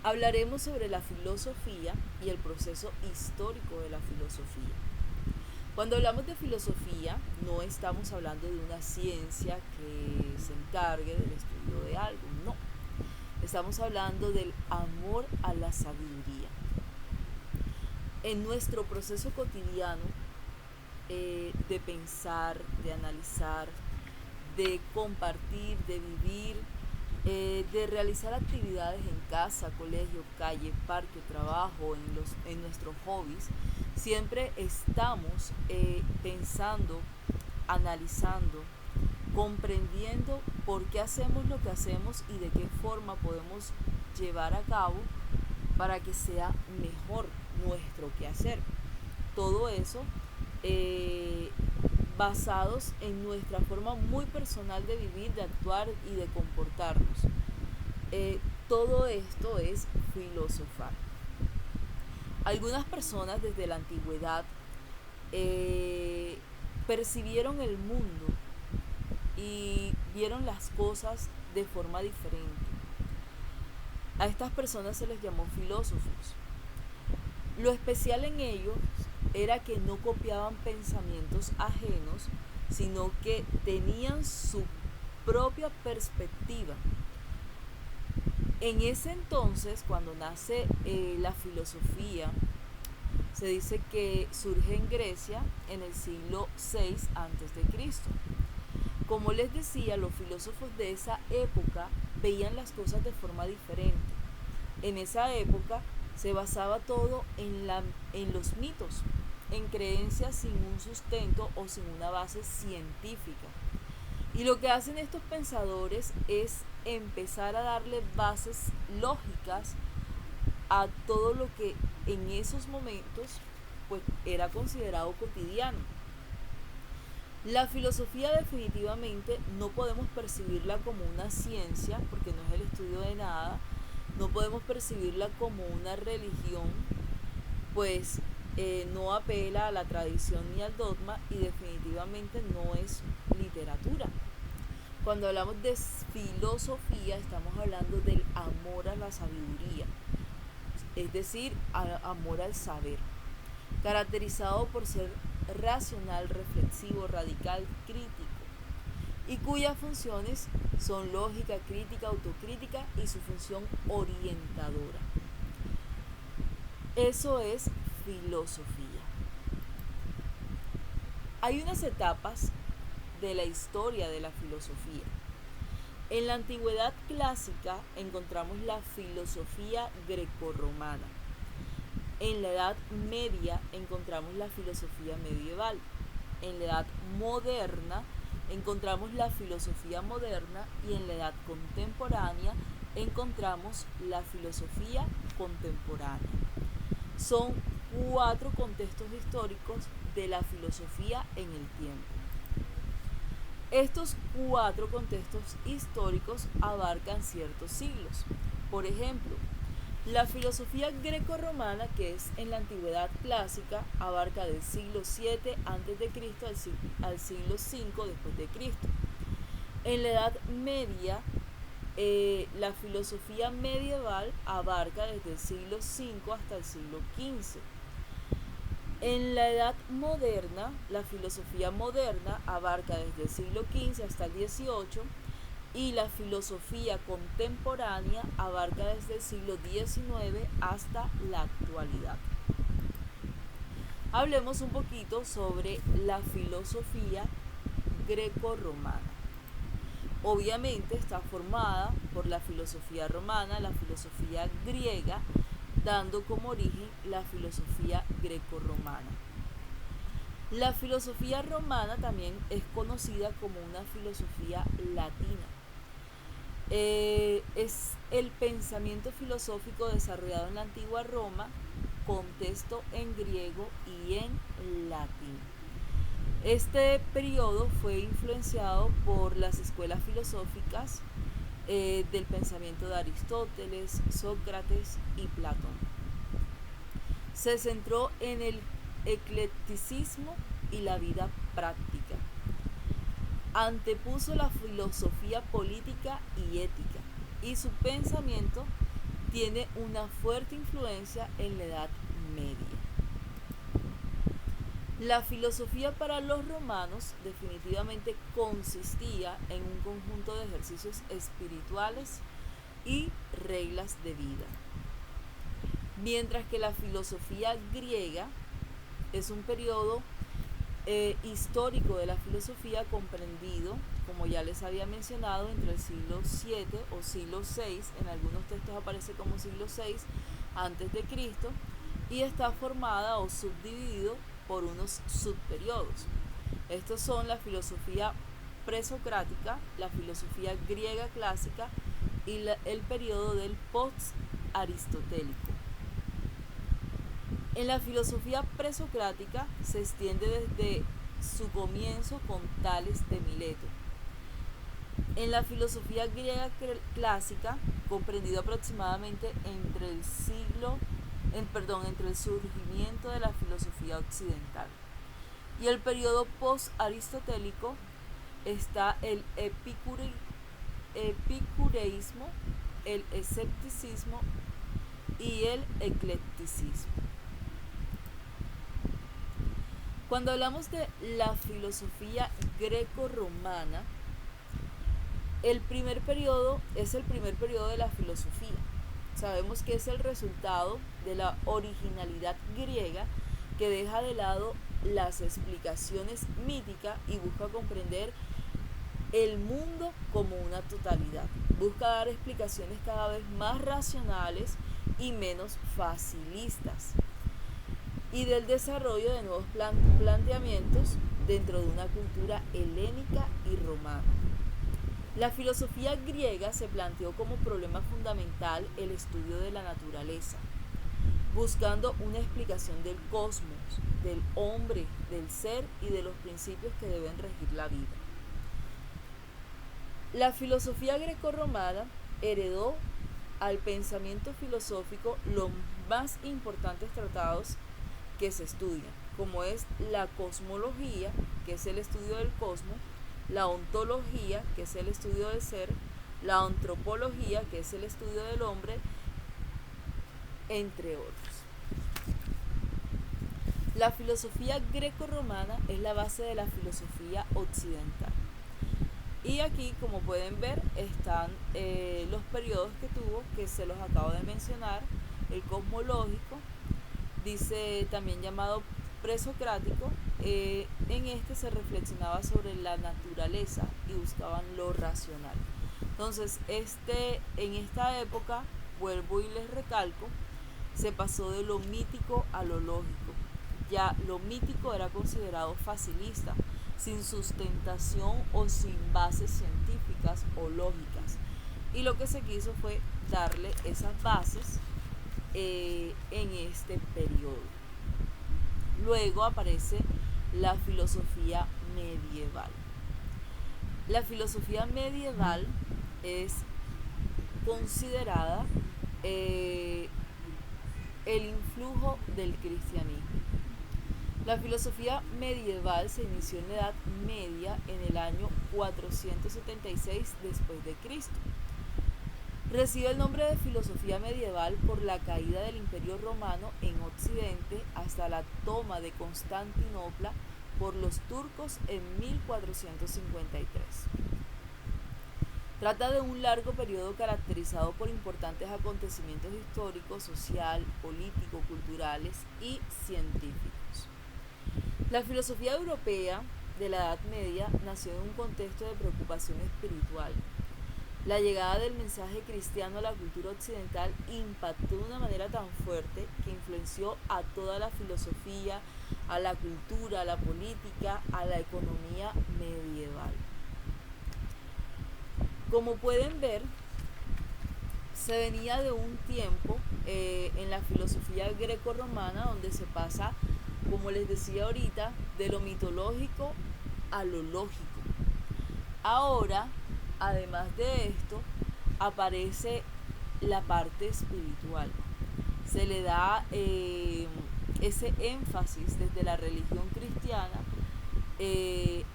Hablaremos sobre la filosofía y el proceso histórico de la filosofía. Cuando hablamos de filosofía, no estamos hablando de una ciencia que se encargue del estudio de algo, no. Estamos hablando del amor a la sabiduría. En nuestro proceso cotidiano de pensar, de analizar, de compartir, de vivir, de realizar actividades en casa, colegio, calle, parque, trabajo, en nuestros hobbies, siempre estamos pensando, analizando, comprendiendo por qué hacemos lo que hacemos y de qué forma podemos llevar a cabo para que sea mejor nuestro quehacer. Todo eso eh, basados en nuestra forma muy personal de vivir, de actuar y de comportarnos. Todo esto es filosofar. Algunas personas desde la antigüedad eh, percibieron el mundo y vieron las cosas de forma diferente. A estas personas se les llamó filósofos. Lo especial en ellos era que no copiaban pensamientos ajenos, sino que tenían su propia perspectiva. En ese entonces, cuando nace la filosofía, se dice que surge en Grecia en el siglo VI a.C. Como les decía, los filósofos de esa época veían las cosas de forma diferente. En esa época se basaba todo en los mitos, en creencias sin un sustento o sin una base científica. Y lo que hacen estos pensadores es empezar a darle bases lógicas a todo lo que en esos momentos pues era considerado cotidiano. La filosofía definitivamente no podemos percibirla como una ciencia, porque no es el estudio de nada, no podemos percibirla como una religión, pues no apela a la tradición ni al dogma y definitivamente no es literatura. Cuando hablamos de filosofía estamos hablando del amor a la sabiduría, es decir, amor al saber, caracterizado por ser racional, reflexivo, radical, crítico, y cuyas funciones son lógica, crítica, autocrítica y su función orientadora. Eso es filosofía. Hay unas etapas de la historia de la filosofía. En la antigüedad clásica encontramos la filosofía grecorromana. En la Edad Media encontramos la filosofía medieval. En la Edad Moderna encontramos la filosofía moderna y en la Edad Contemporánea encontramos la filosofía contemporánea. Son 4 contextos históricos de la filosofía en el tiempo. Estos 4 contextos históricos abarcan ciertos siglos. Por ejemplo, la filosofía grecorromana, que es en la antigüedad clásica, abarca del siglo VII a.C. al siglo V después de Cristo. En la Edad Media, la filosofía medieval abarca desde el siglo V hasta el siglo XV. En la Edad Moderna, la filosofía moderna abarca desde el siglo XV hasta el XVIII y la filosofía contemporánea abarca desde el siglo XIX hasta la actualidad. Hablemos un poquito sobre la filosofía grecorromana. Obviamente está formada por la filosofía romana, la filosofía griega, dando como origen la filosofía grecorromana. La filosofía romana también es conocida como una filosofía latina. Es el pensamiento filosófico desarrollado en la antigua Roma, con texto en griego y en latín. Este periodo fue influenciado por las escuelas filosóficas del pensamiento de Aristóteles, Sócrates y Platón. Se centró en el eclecticismo y la vida práctica. Antepuso la filosofía política y ética y su pensamiento tiene una fuerte influencia en la Edad Media. La filosofía para los romanos definitivamente consistía en un conjunto de ejercicios espirituales y reglas de vida, mientras que la filosofía griega es un periodo histórico de la filosofía comprendido, como ya les había mencionado, entre el siglo VII o siglo VI, en algunos textos aparece como siglo VI antes de Cristo, y está formada o subdividido por unos subperiodos. Estos son la filosofía presocrática, la filosofía griega clásica y el periodo del post-aristotélico. En la filosofía presocrática se extiende desde su comienzo con Tales de Mileto. En la filosofía griega clásica, comprendido aproximadamente entre el surgimiento de la filosofía occidental. Y el periodo post-aristotélico está el epicureísmo, el escepticismo y el eclecticismo. Cuando hablamos de la filosofía greco-romana, el primer periodo es el primer periodo de la filosofía. Sabemos que es el resultado de la originalidad griega que deja de lado las explicaciones míticas y busca comprender el mundo como una totalidad. Busca dar explicaciones cada vez más racionales y menos facilistas, y del desarrollo de nuevos planteamientos dentro de una cultura helénica y romana. La filosofía griega se planteó como problema fundamental el estudio de la naturaleza, buscando una explicación del cosmos, del hombre, del ser y de los principios que deben regir la vida. La filosofía grecorromana heredó al pensamiento filosófico los más importantes tratados que se estudian, como es la cosmología, que es el estudio del cosmos, la ontología, que es el estudio del ser, la antropología, que es el estudio del hombre, entre otros. La filosofía grecorromana es la base de la filosofía occidental. Y aquí, como pueden ver, están los periodos que tuvo, que se los acabo de mencionar. El cosmológico, dice también llamado presocrático, en este se reflexionaba sobre la naturaleza y buscaban lo racional. Entonces, en esta época, vuelvo y les recalco, se pasó de lo mítico a lo lógico. Ya lo mítico era considerado facilista, sin sustentación o sin bases científicas o lógicas. Y lo que se quiso fue darle esas bases en este periodo. Luego aparece la filosofía medieval. La filosofía medieval es considerada el influjo del cristianismo. La filosofía medieval se inició en la Edad Media en el año 476 después de Cristo. Recibe el nombre de filosofía medieval por la caída del Imperio Romano en Occidente hasta la toma de Constantinopla por los turcos en 1453. Trata de un largo periodo caracterizado por importantes acontecimientos históricos, social, político, culturales y científicos. La filosofía europea de la Edad Media nació en un contexto de preocupación espiritual. La llegada del mensaje cristiano a la cultura occidental impactó de una manera tan fuerte que influenció a toda la filosofía, a la cultura, a la política, a la economía medieval. Como pueden ver, se venía de un tiempo en la filosofía grecorromana donde se pasa, como les decía ahorita, de lo mitológico a lo lógico. Ahora, además de esto, aparece la parte espiritual. Se le da ese énfasis desde la religión cristiana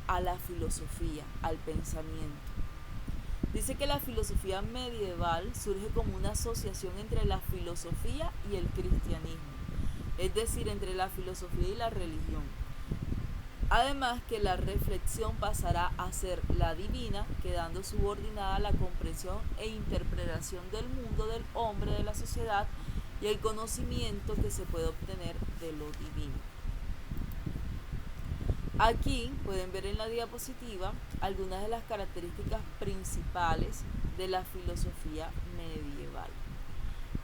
a la filosofía, al pensamiento. Dice que la filosofía medieval surge como una asociación entre la filosofía y el cristianismo, es decir, entre la filosofía y la religión. Además que la reflexión pasará a ser la divina, quedando subordinada a la comprensión e interpretación del mundo, del hombre, de la sociedad y el conocimiento que se puede obtener de lo divino. Aquí pueden ver en la diapositiva algunas de las características principales de la filosofía medieval.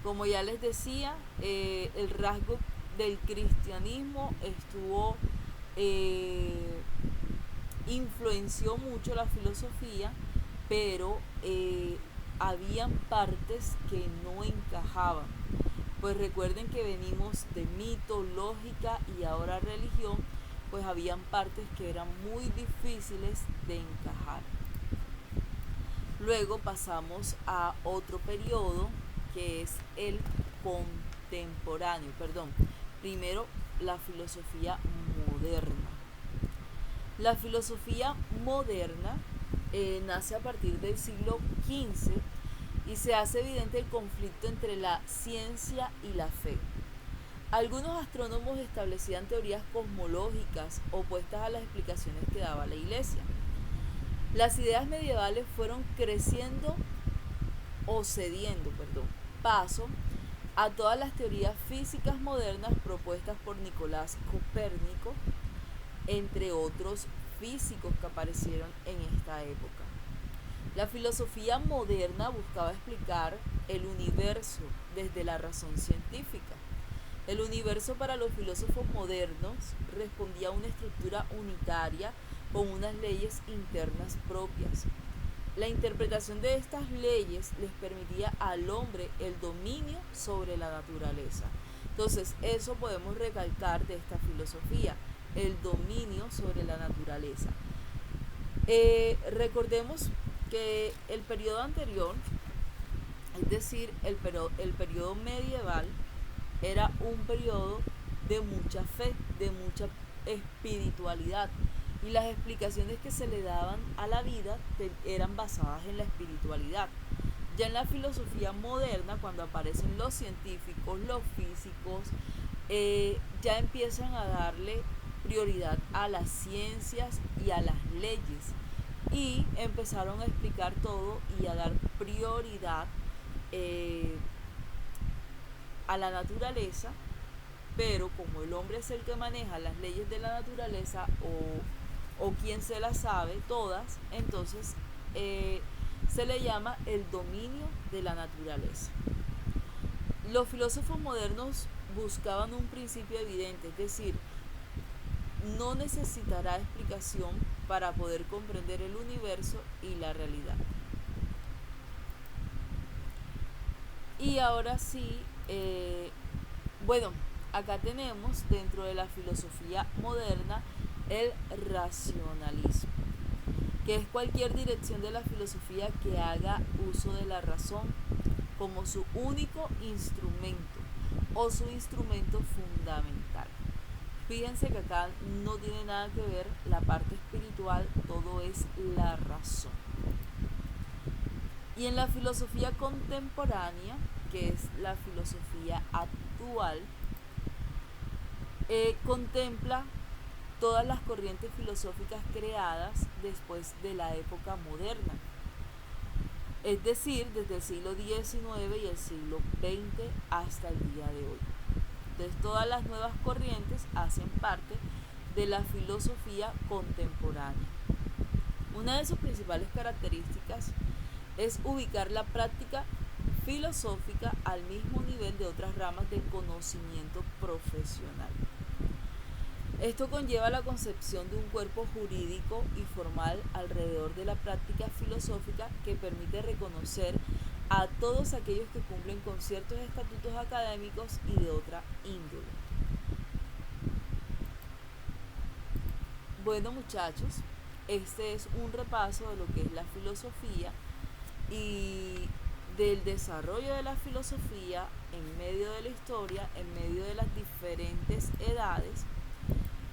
Como ya les decía, el rasgo del cristianismo influenció mucho la filosofía, pero habían partes que no encajaban. Pues recuerden que venimos de mito, lógica y ahora religión, pues habían partes que eran muy difíciles de encajar. Luego pasamos a otro periodo que es el contemporáneo, primero la filosofía moderna. La filosofía moderna nace a partir del siglo XV y se hace evidente el conflicto entre la ciencia y la fe. Algunos astrónomos establecían teorías cosmológicas opuestas a las explicaciones que daba la Iglesia. Las ideas medievales fueron cediendo paso a todas las teorías físicas modernas propuestas por Nicolás Copérnico, entre otros físicos que aparecieron en esta época. La filosofía moderna buscaba explicar el universo desde la razón científica. El universo para los filósofos modernos respondía a una estructura unitaria con unas leyes internas propias. La interpretación de estas leyes les permitía al hombre el dominio sobre la naturaleza. Entonces, eso podemos recalcar de esta filosofía, el dominio sobre la naturaleza. Recordemos que el periodo anterior, es decir, el periodo medieval, era un periodo de mucha fe, de mucha espiritualidad, y las explicaciones que se le daban a la vida eran basadas en la espiritualidad. Ya en la filosofía moderna, cuando aparecen los científicos, los físicos, ya empiezan a darle prioridad a las ciencias y a las leyes, y empezaron a explicar todo y a dar prioridad a la naturaleza, pero como el hombre es el que maneja las leyes de la naturaleza o quien se las sabe todas, entonces se le llama el dominio de la naturaleza. Los filósofos modernos buscaban un principio evidente, es decir, no necesitará explicación para poder comprender el universo y la realidad. Y ahora sí, acá tenemos dentro de la filosofía moderna el racionalismo, que es cualquier dirección de la filosofía que haga uso de la razón como su único instrumento o su instrumento fundamental. Fíjense que acá no tiene nada que ver la parte espiritual, todo es la razón. Y en la filosofía contemporánea, que es la filosofía actual, contempla todas las corrientes filosóficas creadas después de la época moderna, es decir, desde el siglo XIX y el siglo XX hasta el día de hoy. Entonces, todas las nuevas corrientes hacen parte de la filosofía contemporánea. Una de sus principales características es ubicar la práctica filosófica al mismo nivel de otras ramas del conocimiento profesional. Esto conlleva la concepción de un cuerpo jurídico y formal alrededor de la práctica filosófica que permite reconocer a todos aquellos que cumplen con ciertos estatutos académicos y de otra índole. Bueno, muchachos, este es un repaso de lo que es la filosofía y del desarrollo de la filosofía en medio de la historia, en medio de las diferentes edades.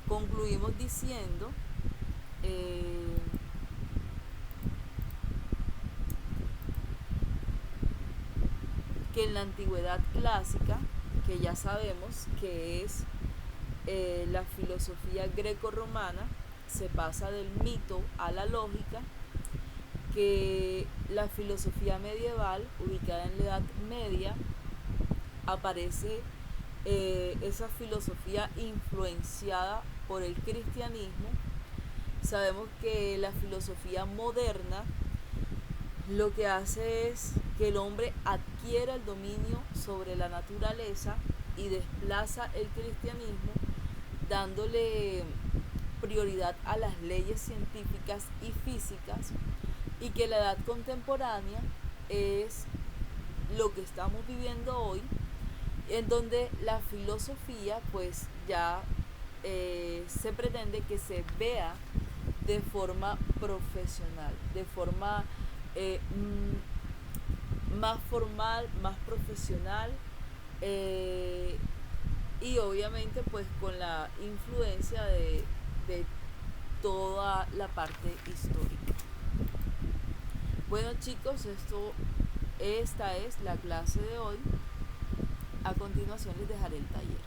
Concluimos diciendo que en la antigüedad clásica, que ya sabemos que es la filosofía greco-romana, se pasa del mito a la lógica, que la filosofía medieval, ubicada en la Edad Media, aparece esa filosofía influenciada por el cristianismo. Sabemos que la filosofía moderna lo que hace es que el hombre adquiera el dominio sobre la naturaleza y desplaza el cristianismo, dándole prioridad a las leyes científicas y físicas, y que la edad contemporánea es lo que estamos viviendo hoy, en donde la filosofía pues ya se pretende que se vea de forma profesional, de forma más formal, más profesional, y obviamente pues con la influencia de toda la parte histórica. Bueno chicos, esta es la clase de hoy. A continuación les dejaré el taller.